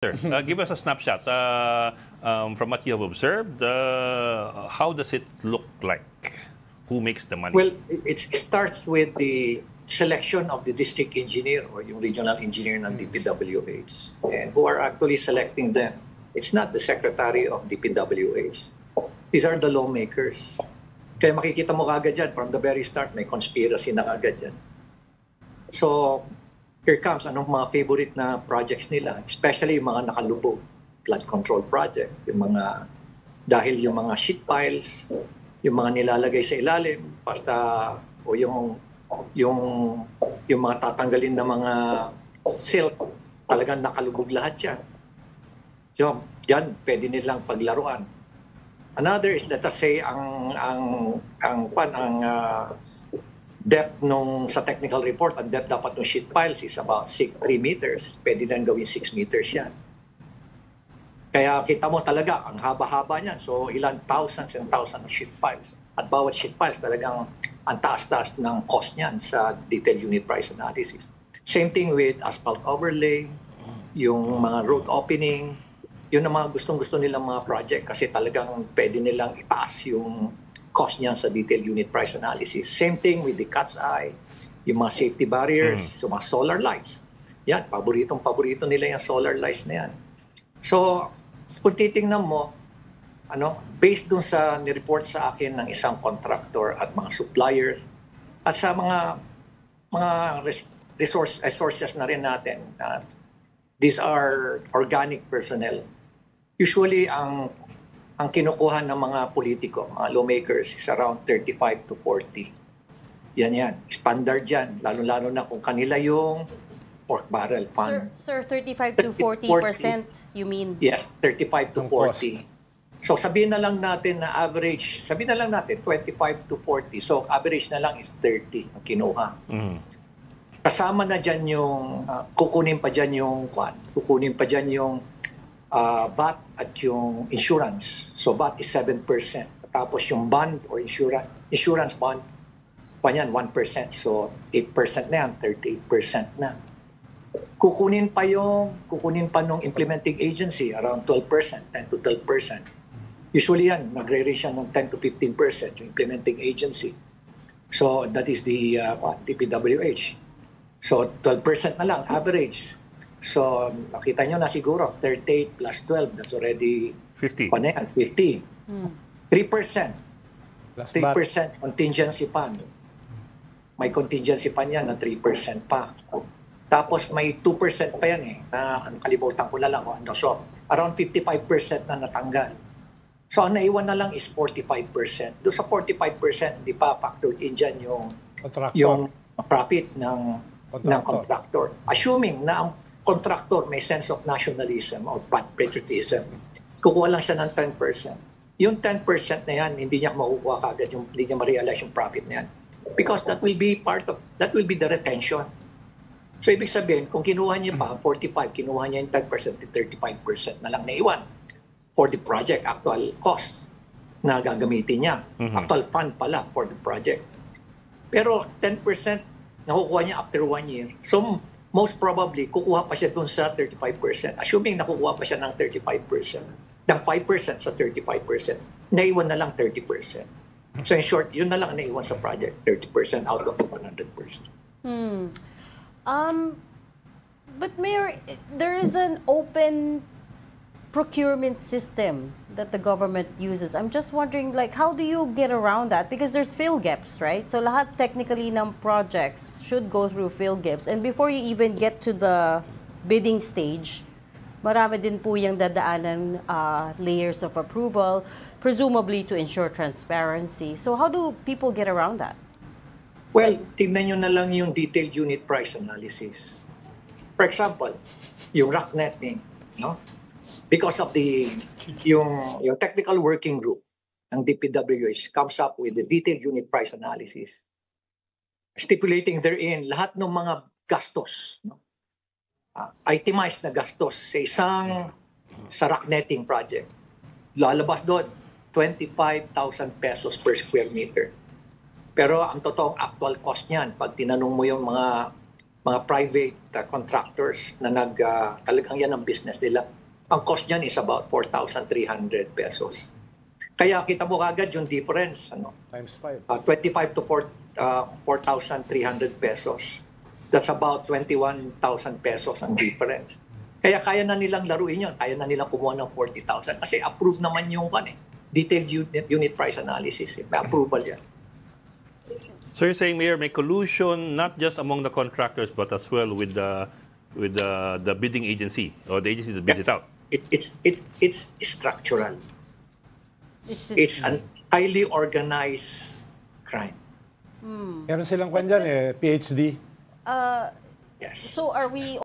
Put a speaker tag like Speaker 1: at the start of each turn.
Speaker 1: Sir, give us a snapshot from what you have observed. How does it look like? Who makes the money?
Speaker 2: Well, it starts with the selection of the district engineer or yung regional engineer ng DPWH, and who are actually selecting them. It's not the secretary of DPWH. These are the lawmakers. Kaya makikita mo kagad dyan, from the very start, may conspiracy na kagad dyan. So, here comes anong mga favorite na projects nila, especially yung mga nakalubog, flood control project, yung mga, dahil yung mga sheet piles, yung mga nilalagay sa ilalim, basta, o yung mga tatanggalin na mga silt, talagang nakalubog lahat yan. So, yan, pwede nilang paglaruan. Another is, let us say, ang depth sa technical report, ang depth dapat ng sheet piles is about 3 meters. Pwede nang gawin 6 meters yan. Kaya kita mo talaga, ang haba-haba niyan. So, ilan thousands and thousands of sheet piles. At bawat sheet piles talagang ang taas-taas ng cost niyan sa detailed unit price analysis. Same thing with asphalt overlay, yung mga road opening, yun ang mga gustong-gusto nilang mga project kasi talagang pwede nilang itaas yung cost niyan sa detailed unit price analysis. Same thing with the cat's eye, yung mga safety barriers, yung mga solar lights. Yan, paborito nila yung solar lights na yan. So, kung titingnan mo, based dun sa nireport sa akin ng isang contractor at mga suppliers at sa mga resources na rin natin, these are organic personnel. Usually, ang kinukuha ng mga politiko, mga lawmakers, is around 35 to 40. Yan. Standard yan. Lalo-lalo na kung kanila yung pork barrel fund.
Speaker 3: Sir, 35 to 40%, you mean?
Speaker 2: Yes, 35 to 40. So sabihin na lang natin na average, 25 to 40. So average na lang is 30 ang kinuha. Kasama na dyan yung, kukunin pa dyan yung VAT at yung insurance. So VAT is 7%. Tapos yung bond or insurance bond, pa yan 1%. So 8% na yan, 38% na. Kukunin pa nung implementing agency around 12%, 10 to 12%. Usually yan, nagre-range siya ng 10 to 15% yung implementing agency. So that is the DPWH. So 12% na lang, average. So, nakita nyo na siguro, 38 plus 12, that's already
Speaker 1: 50.
Speaker 2: 50. 3%. 3% contingency fund. May contingency fund yan na 3% pa. Tapos may 2% pa yan na kalimutan ko na lang. So, around 55% na natanggal. So, ang naiwan na lang is 45%. Doon sa 45%, hindi pa factored in dyan yung profit ng contractor. Assuming na ang contractor may sense of nationalism or patriotism, kukuha lang siya ng 10%. Yung 10% na yan, hindi niya makukuha kagad, hindi niya ma-realize yung profit na yan. Because that will be the retention. So, ibig sabihin, kung kinuha niya pa, 45, kinuha niya yung 10% to 35% na lang naiwan for the project, actual cost na gagamitin niya. Actual fund pala for the project. Pero 10% nakukuha niya after 1 year. So, most probably, kukuha pa siya dun sa 35%. Assuming nakukuha pa siya ng 35%, ng 5% sa 35%, naiwan na lang 30%. So in short, yun na lang naiwan sa project, 30% out of the 100%.
Speaker 3: But Mayor, there is an open procurement system that the government uses. I'm just wondering, how do you get around that? Because there's fill gaps, right? So lahat technically ng projects should go through fill gaps. And before you even get to the bidding stage, marami din po yung dadaanan layers of approval, presumably to ensure transparency. So how do people get around that?
Speaker 2: Well, tignan nyo na lang yung detailed unit price analysis. For example, yung rack netting, because of yung technical working group ng DPWH comes up with the detailed unit price analysis, stipulating therein lahat ng mga gastos, itemized na gastos sa rack netting project. Lalabas doon, 25,000 pesos per square meter. Pero ang totoong actual cost niyan, pag tinanong mo yung mga mga private contractors na talagang yan ang business nila. Ang cost niyan is about 4,300 pesos. Kaya kita mo kagad yung difference.
Speaker 4: Times 5.
Speaker 2: 25 to 4,300 pesos. That's about 21,000 pesos ang difference. Kaya kaya na nilang laruin yun. Kaya na nilang kumuha ng 40,000. Kasi approved naman yung detailed unit price analysis. May approval yan.
Speaker 1: So you're saying, Mayor, may collusion not just among the contractors but as well with the bidding agency or the agency that bids it out.
Speaker 2: It's structural. It's an highly organized crime.
Speaker 4: Meron silang kwan dyan PhD.
Speaker 2: Yes.
Speaker 3: So are we